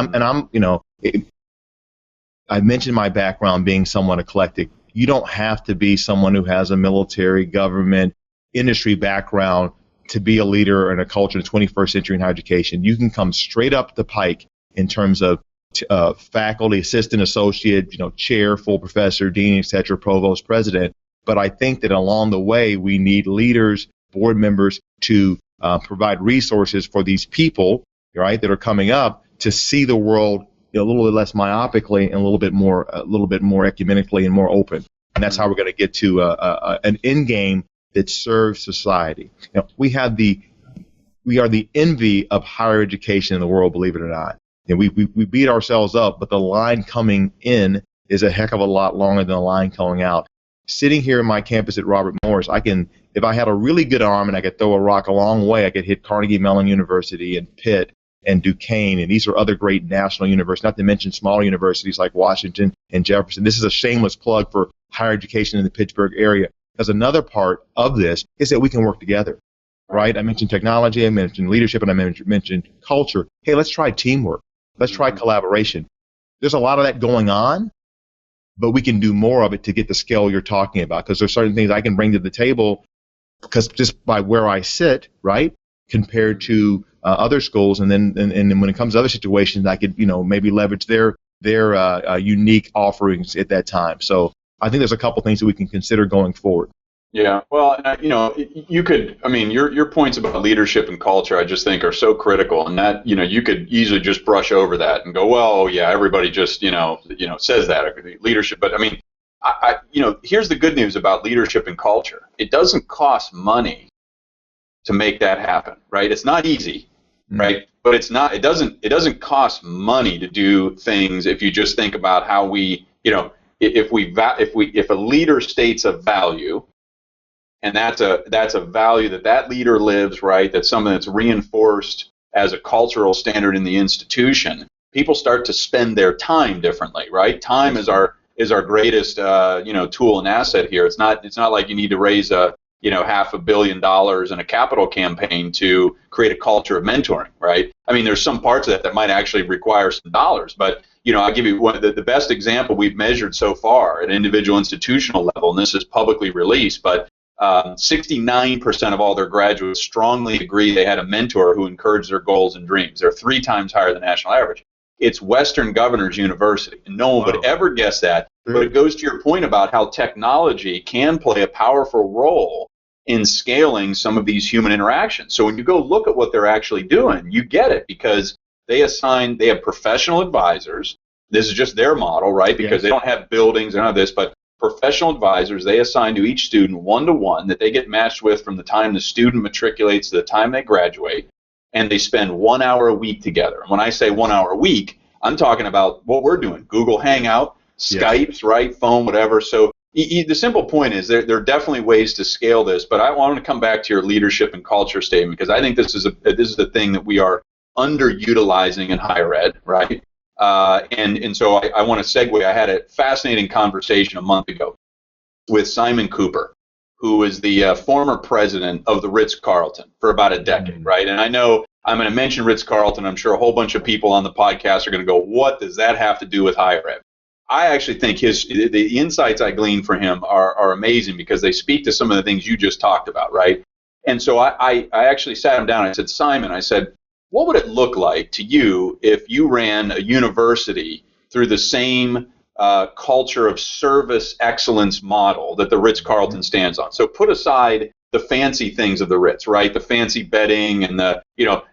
I mentioned my background being somewhat eclectic. You don't have to be someone who has a military, government, industry background to be a leader in a culture in the 21st century in higher education. You can come straight up the pike in terms of faculty, assistant, associate, chair, full professor, dean, et cetera, provost, president. But I think that along the way, we need leaders, board members to provide resources for these people, right, that are coming up to see the world a little bit less myopically and a little bit more ecumenically and more open. And that's how we're going to get to an end game that serves society. We are the envy of higher education in the world, believe it or not. We beat ourselves up, but the line coming in is a heck of a lot longer than the line going out. Sitting here in my campus at Robert Morris, if I had a really good arm and I could throw a rock a long way, I could hit Carnegie Mellon University and Pitt and Duquesne, and these are other great national universities, not to mention smaller universities like Washington and Jefferson. This is a shameless plug for higher education in the Pittsburgh area. Because another part of this is that we can work together, right? I mentioned technology, I mentioned leadership, and I mentioned culture. Hey, let's try teamwork. Let's try collaboration. There's a lot of that going on, but we can do more of it to get the scale you're talking about, because there's certain things I can bring to the table because just by where I sit, right, compared to other schools, and then when it comes to other situations, I could maybe leverage their unique offerings at that time. So I think there's a couple things that we can consider going forward. Yeah, well, your points about leadership and culture, I just think are so critical, and that, you could easily just brush over that and go, well, yeah, everybody just, says that leadership. But here's the good news about leadership and culture. It doesn't cost money to make that happen, right? It's not easy, right? But it doesn't cost money to do things if you just think about how we, if a leader states a value, and that's a value that leader lives, right? That's something that's reinforced as a cultural standard in the institution. People start to spend their time differently, right? Time is our greatest tool and asset here. It's not like you need to raise $500 million in a capital campaign to create a culture of mentoring, right? I mean, there's some parts of that might actually require some dollars, but I'll give you the best example we've measured so far at individual institutional level, and this is publicly released, but 69% of all their graduates strongly agree they had a mentor who encouraged their goals and dreams. They're 3 times higher than the national average. It's Western Governors University, and no one would ever guess that, but it goes to your point about how technology can play a powerful role in scaling some of these human interactions. So when you go look at what they're actually doing, you get it, because they have professional advisors. This is just their model, right? Because they don't have buildings, they don't have this, but professional advisors they assign to each student one-to-one that they get matched with from the time the student matriculates to the time they graduate, and they spend 1 hour a week together. And when I say 1 hour a week, I'm talking about what we're doing, Google Hangout, Skypes, right, phone, whatever. So the simple point is there are definitely ways to scale this, but I want to come back to your leadership and culture statement, because I think this is the thing that we are underutilizing in higher ed, right? And so I want to segue. I had a fascinating conversation a month ago with Simon Cooper, who is the former president of the Ritz-Carlton for about a decade, right? And I know I'm going to mention Ritz-Carlton. I'm sure a whole bunch of people on the podcast are going to go, what does that have to do with higher ed? I actually think the insights I gleaned from him are amazing, because they speak to some of the things you just talked about, right? And so I actually sat him down. I said, Simon, what would it look like to you if you ran a university through the same culture of service excellence model that the Ritz-Carlton stands on? So put aside the fancy things of the Ritz, right? The fancy bedding and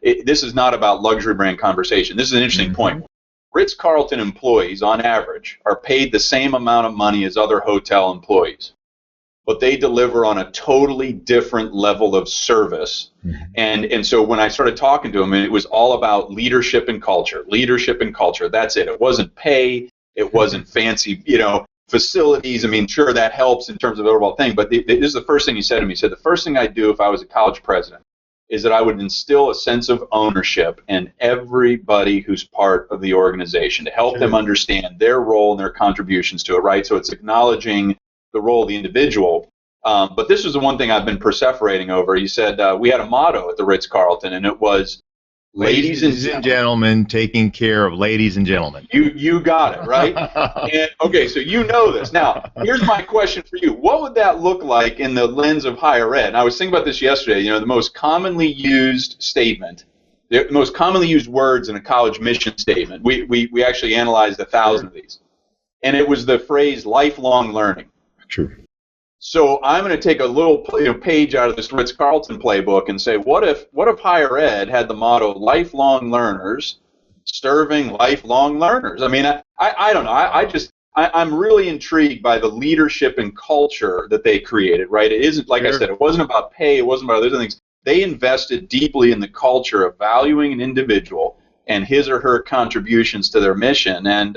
this is not about luxury brand conversation. This is an interesting point. Ritz-Carlton employees, on average, are paid the same amount of money as other hotel employees, but they deliver on a totally different level of service. And so when I started talking to him, it was all about leadership and culture. That's it. It wasn't pay. It wasn't fancy, facilities. I mean, sure, that helps in terms of the overall thing, but this is the first thing he said to me. He said, the first thing I'd do if I was a college president is that I would instill a sense of ownership in everybody who's part of the organization to help them understand their role and their contributions to it, right? So it's acknowledging the role of the individual. But this is the one thing I've been perseverating over. He said, we had a motto at the Ritz-Carlton, and it was, ladies and gentlemen, taking care of ladies and gentlemen. You got it, right? And okay, so you know this. Now, here's my question for you. What would that look like in the lens of higher ed? And I was thinking about this yesterday. The most commonly used statement, the most commonly used words in a college mission statement, we actually analyzed 1,000 of these. And it was the phrase lifelong learning. True. So I'm going to take a little page out of this Ritz-Carlton playbook and say, what if higher ed had the motto lifelong learners, serving lifelong learners. I mean, I don't know. I'm really intrigued by the leadership and culture that they created, right? It isn't, like I said, it wasn't about pay, it wasn't about other things. They invested deeply in the culture of valuing an individual and his or her contributions to their mission. And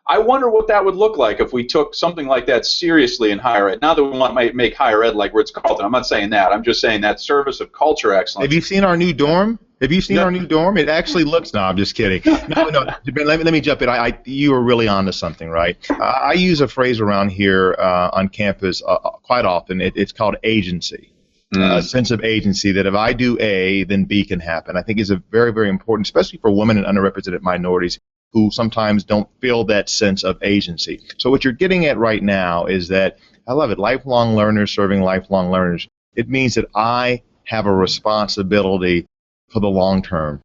I wonder what that would look like if we took something like that seriously in higher ed. Not that we want to make higher ed like Ritz-Carlton. I'm not saying that. I'm just saying that service of culture excellence. Have you seen our new dorm? Our new dorm? It actually looks. No, I'm just kidding. No. Let me jump in. You are really onto something, right? I use a phrase around here on campus quite often. It's called agency. A sense of agency that if I do A, then B can happen. I think is a very, very important, especially for women and underrepresented minorities who sometimes don't feel that sense of agency. So what you're getting at right now is that, I love it, lifelong learners serving lifelong learners. It means that I have a responsibility for the long term,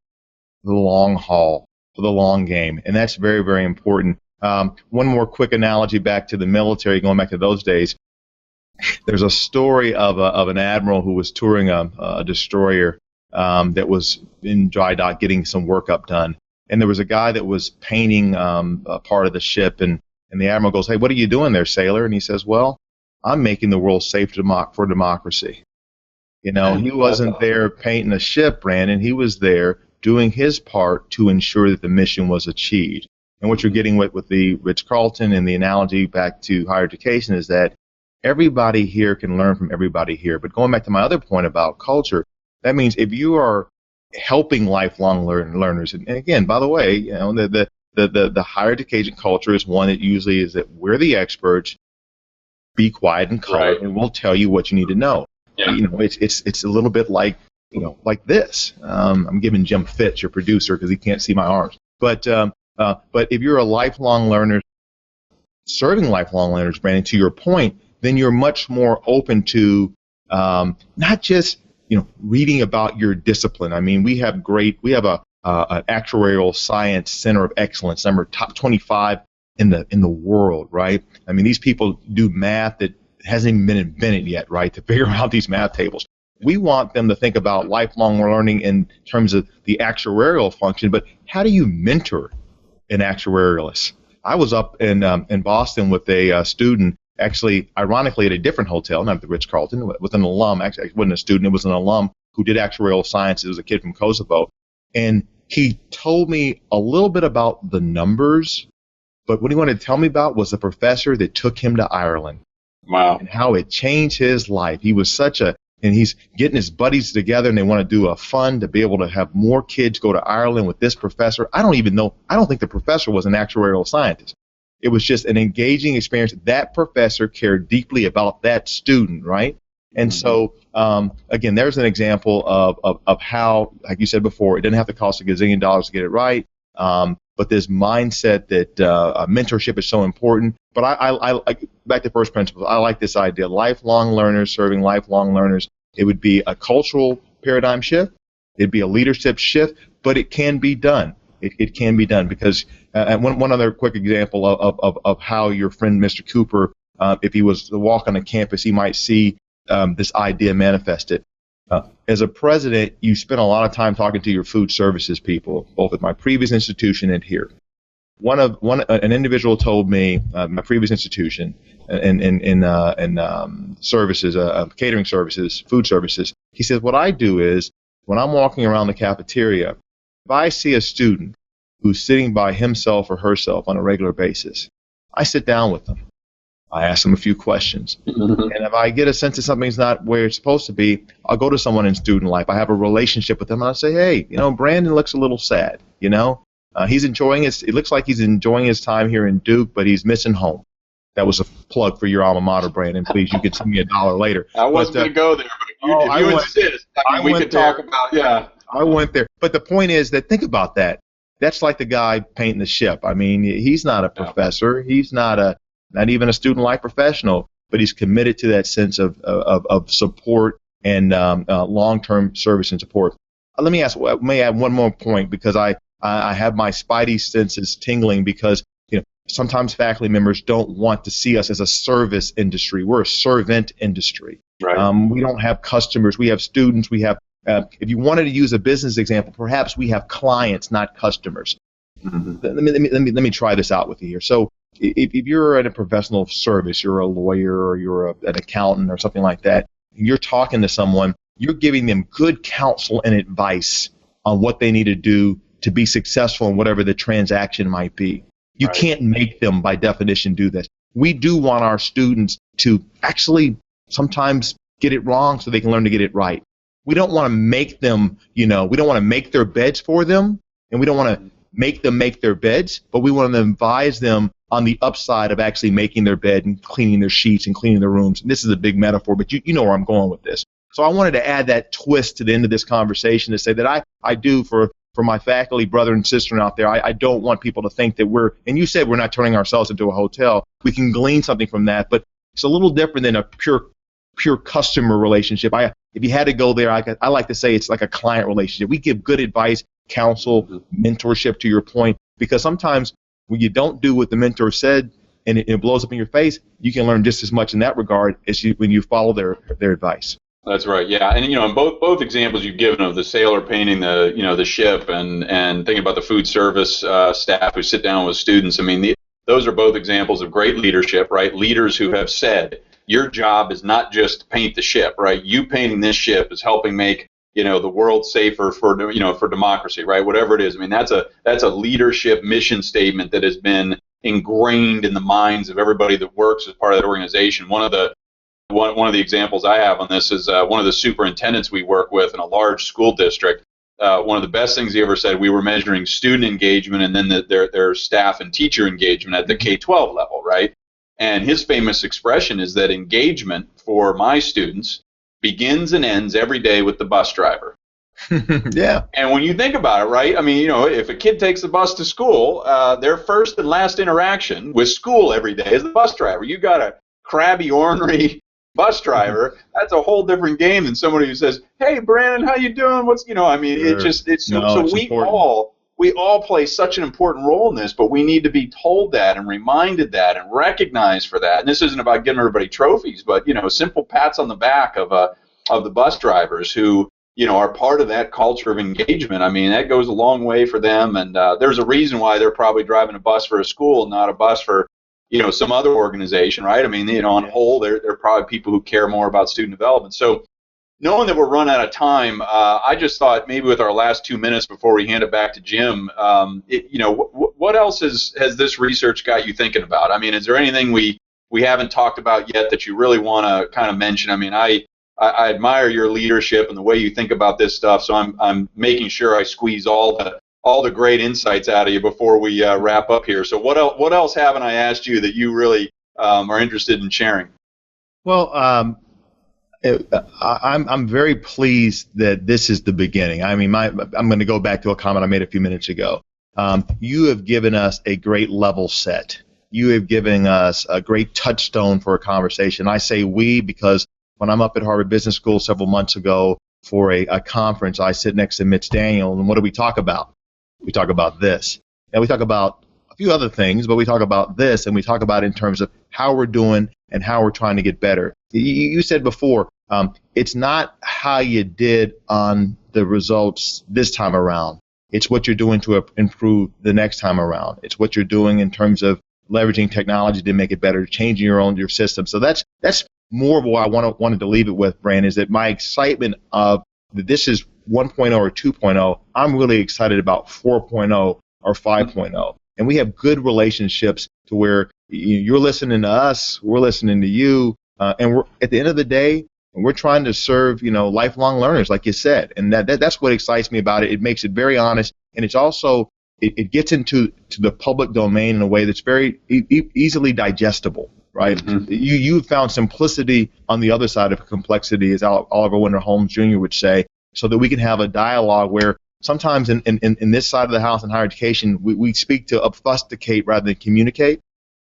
for the long haul, for the long game. And that's very, very important. One more quick analogy back to the military, going back to those days. There's a story of an admiral who was touring a destroyer that was in dry dock getting some work up done. And there was a guy that was painting a part of the ship, and the admiral goes, "Hey, what are you doing there, sailor?" And he says, "Well, I'm making the world safe for democracy." You know, he wasn't there painting a ship, Brandon. He was there doing his part to ensure that the mission was achieved. And what you're getting with the Ritz-Carlton and the analogy back to higher education is that everybody here can learn from everybody here. But going back to my other point about culture, that means if you are helping lifelong learners, and again, by the way, you know, the higher education culture is one that usually is that we're the experts, be quiet and calm, right, and we'll tell you what you need to know. Yeah. You know, it's a little bit like, you know, like this. I'm giving Jim Fitz, your producer, because he can't see my arms. But if you're a lifelong learner, serving lifelong learners, Brandon, to your point, then you're much more open to not just, you know, reading about your discipline. I mean, we have an actuarial science center of excellence, number top 25 in the world, right? I mean, these people do math that hasn't even been invented yet, right, to figure out these math tables. We want them to think about lifelong learning in terms of the actuarial function, but how do you mentor an actuarialist? I was up in Boston with a student, actually, ironically, at a different hotel, not at the Ritz-Carlton, with an alum. Actually, it wasn't a student, it was an alum who did actuarial science. It was a kid from Kosovo. And he told me a little bit about the numbers, but what he wanted to tell me about was the professor that took him to Ireland. Wow. And how it changed his life. He was and he's getting his buddies together, and they want to do a fund to be able to have more kids go to Ireland with this professor. I don't think the professor was an actuarial scientist. It was just an engaging experience. That professor cared deeply about that student, right? And so, again, there's an example of how, like you said before, it doesn't have to cost $1 gazillion to get it right. But this mindset that mentorship is so important. But I back to first principles, I like this idea. Lifelong learners serving lifelong learners. It would be a cultural paradigm shift. It'd be a leadership shift, but it can be done. It can be done because one other quick example of how your friend Mr. Cooper, if he was to walk on a campus, he might see this idea manifested. As a president, you spend a lot of time talking to your food services people, both at my previous institution and here. An individual told me, my previous institution, in services, catering services, food services. He says, what I do is when I'm walking around the cafeteria, if I see a student who's sitting by himself or herself on a regular basis, I sit down with them. I ask them a few questions. And if I get a sense that something's not where it's supposed to be, I'll go to someone in student life. I have a relationship with them, and I'll say, hey, you know, Brandon looks a little sad, you know. It looks like he's enjoying his time here in Duke, but he's missing home. That was a plug for your alma mater, Brandon. Please, you can send me $1 later. I wasn't going to go there, but if you insist, we could talk about, yeah. I went there. But the point is that, think about that. That's like the guy painting the ship. I mean, he's not a professor. He's not even a student life professional, but he's committed to that sense of support and long-term service and support. Let me add one more point, because I have my spidey senses tingling, because sometimes faculty members don't want to see us as a service industry. We're a servant industry. Right. We don't have customers. We have students. We have, if you wanted to use a business example, perhaps we have clients, not customers. Let me try this out with you here. So if you're in a professional service, you're a lawyer or you're an accountant or something like that, and you're talking to someone, you're giving them good counsel and advice on what they need to do to be successful in whatever the transaction might be. You can't make them, by definition, do this. We do want our students to actually sometimes get it wrong so they can learn to get it right. We don't want to make them, we don't want to make their beds for them, and we don't want to make them make their beds, but we want to advise them on the upside of actually making their bed and cleaning their sheets and cleaning their rooms. And this is a big metaphor, but you know where I'm going with this. So I wanted to add that twist to the end of this conversation to say that I do for my faculty brother and sister out there, I don't want people to think that and you said we're not turning ourselves into a hotel. We can glean something from that, but it's a little different than a pure customer relationship. If you had to go there, I like to say it's like a client relationship. We give good advice, counsel, mentorship, to your point, because sometimes when you don't do what the mentor said and it blows up in your face, you can learn just as much in that regard as when you follow their advice. That's right. Yeah, and in both examples you've given of the sailor painting the ship and thinking about the food service staff who sit down with students. I mean, those are both examples of great leadership, right? Leaders who have said your job is not just to paint the ship, right? You painting this ship is helping make the world safer for democracy, right? Whatever it is. I mean, that's a leadership mission statement that has been ingrained in the minds of everybody that works as part of that organization. One of the examples I have on this is one of the superintendents we work with in a large school district. One of the best things he ever said, we were measuring student engagement and then their staff and teacher engagement at the K-12 level, right? And his famous expression is that engagement for my students begins and ends every day with the bus driver. Yeah. And when you think about it, right, I mean, if a kid takes the bus to school, their first and last interaction with school every day is the bus driver. You got a crabby, ornery bus driver, that's a whole different game than somebody who says, "Hey, Brandon, how you doing? We all play such an important role in this, but we need to be told that and reminded that and recognized for that. And this isn't about giving everybody trophies, but simple pats on the back of the bus drivers who are part of that culture of engagement. I mean, that goes a long way for them, and there's a reason why they're probably driving a bus for a school, not a bus for some other organization, right? I mean, on the whole, they're probably people who care more about student development. So knowing that we're run out of time, I just thought maybe with our last 2 minutes before we hand it back to Jim, what else has this research got you thinking about? I mean, is there anything we haven't talked about yet that you really want to kind of mention? I mean, I admire your leadership and the way you think about this stuff, so I'm making sure I squeeze all the great insights out of you before we wrap up here. So what else haven't I asked you that you really are interested in sharing? Well, I'm very pleased that this is the beginning. I mean, I'm going to go back to a comment I made a few minutes ago. You have given us a great level set. You have given us a great touchstone for a conversation. I say we because when I'm up at Harvard Business School several months ago for a conference, I sit next to Mitch Daniel, and what do we talk about? We talk about this. And we talk about a few other things, but we talk about this, and we talk about it in terms of how we're doing and how we're trying to get better. You said before, it's not how you did on the results this time around. It's what you're doing to improve the next time around. It's what you're doing in terms of leveraging technology to make it better, changing your system. So that's more of what I wanted to leave it with, Brandon, is that my excitement of this is 1.0 or 2.0, I'm really excited about 4.0 or 5.0. And we have good relationships to where you're listening to us, we're listening to you, and we're at the end of the day, we're trying to serve, lifelong learners, like you said. And that's what excites me about it. It makes it very honest, and it's also it gets into the public domain in a way that's very easily digestible. Right? Mm-hmm. You found simplicity on the other side of complexity, as Oliver Wendell Holmes Jr. would say, so that we can have a dialogue where sometimes in this side of the house in higher education, we speak to obfuscate rather than communicate.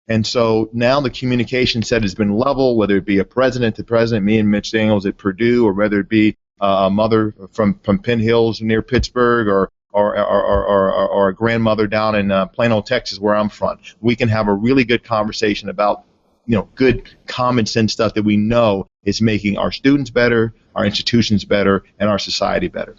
And so now the communication set has been level, whether it be a president to president, me and Mitch Daniels at Purdue, or whether it be a mother from Penn Hills near Pittsburgh, or a grandmother down in Plano, Texas, where I'm from. We can have a really good conversation about good common sense stuff that we know is making our students better, our institutions better, and our society better.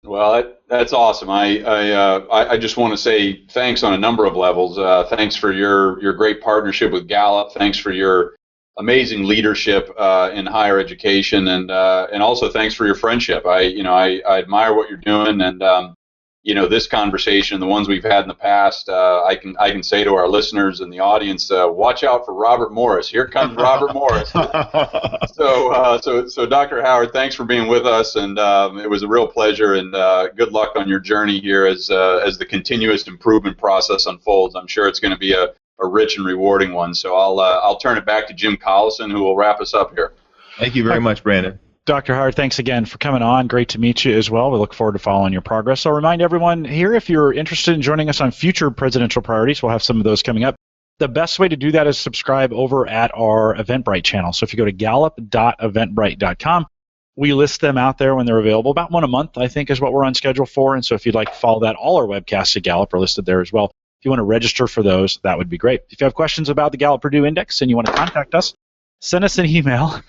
Well, that's awesome. I just want to say thanks on a number of levels. Thanks for your great partnership with Gallup. Thanks for your amazing leadership in higher education, and also thanks for your friendship. I admire what you're doing, and this conversation, the ones we've had in the past, I can say to our listeners and the audience, watch out for Robert Morris. Here comes Robert Morris. So Dr. Howard, thanks for being with us, and it was a real pleasure. And good luck on your journey here as the continuous improvement process unfolds. I'm sure it's going to be a rich and rewarding one. So I'll turn it back to Jim Collison, who will wrap us up here. Thank you very much, Brandon. Dr. Howard, thanks again for coming on. Great to meet you as well. We look forward to following your progress. So I'll remind everyone here, if you're interested in joining us on future presidential priorities, we'll have some of those coming up. The best way to do that is subscribe over at our Eventbrite channel. So if you go to gallup.eventbrite.com, we list them out there when they're available. About one a month, I think, is what we're on schedule for. And so if you'd like to follow that, all our webcasts at Gallup are listed there as well. If you want to register for those, that would be great. If you have questions about the Gallup Purdue Index and you want to contact us, send us an email,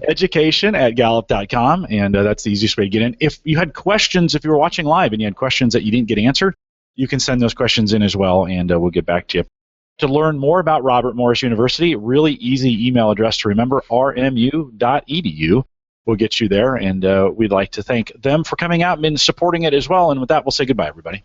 education@gallup.com, and that's the easiest way to get in. If you had questions, if you were watching live and you had questions that you didn't get answered, you can send those questions in as well, and we'll get back to you. To learn more about Robert Morris University, really easy email address to remember, rmu.edu. We'll get you there, and we'd like to thank them for coming out and supporting it as well. And with that, we'll say goodbye, everybody.